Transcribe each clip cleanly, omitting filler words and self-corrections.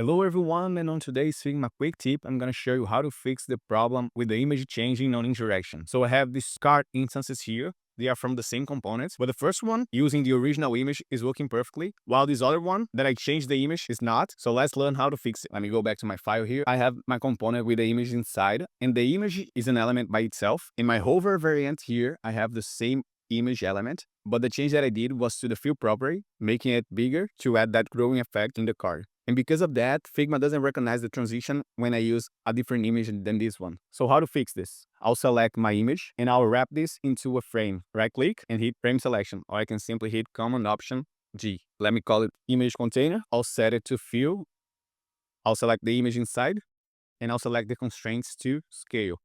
Hello everyone, and on today's Figma quick tip, I'm going to show you how to fix the problem with the image changing on interaction. So I have these card instances here. They are from the same components, but the first one using the original image is working perfectly, while this other one that I changed the image is not. So let's learn how to fix it. Let me go back to my file here. I have my component with the image inside, and the image is an element by itself. In my hover variant here, I have the same image element, but the change that I did was to the fill property, making it bigger to add that growing effect in the card. And because of that, Figma doesn't recognize the transition when I use a different image than this one. So how to fix this? I'll select my image and I'll wrap this into a frame. Right click and hit frame selection, or I can simply hit Command Option G. Let me call it image container. I'll set it to fill. I'll select the image inside and I'll select the constraints to scale.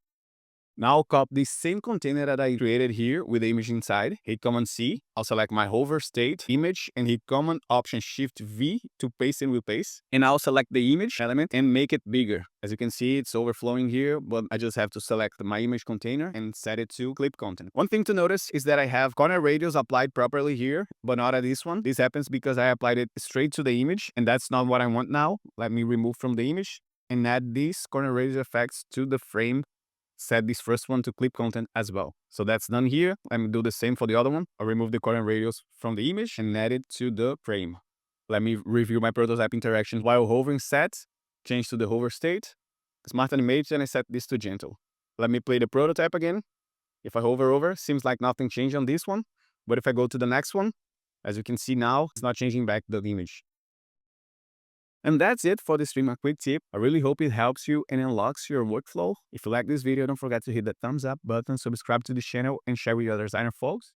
Now I'll copy the same container that I created here with the image inside, hit Command C, I'll select my hover state image and hit Command Option Shift V to paste and replace. And I'll select the image element and make it bigger. As you can see, it's overflowing here, but I just have to select my image container and set it to clip content. One thing to notice is that I have corner radius applied properly here, but not at this one. This happens because I applied it straight to the image, and that's not what I want now. Let me remove from the image and add these corner radius effects to the frame. Set this first one to clip content as well. So that's done here. Let me do the same for the other one. I'll remove the corner radius from the image and add it to the frame. Let me review my prototype interaction while hovering set, change to the hover state, smart animation, and I set this to gentle. Let me play the prototype again. If I hover over, seems like nothing changed on this one. But if I go to the next one, as you can see now, it's not changing back the image. And that's it for this Figma quick tip. I really hope it helps you and unlocks your workflow. If you like this video, don't forget to hit the thumbs up button, subscribe to the channel, and share with other designer folks.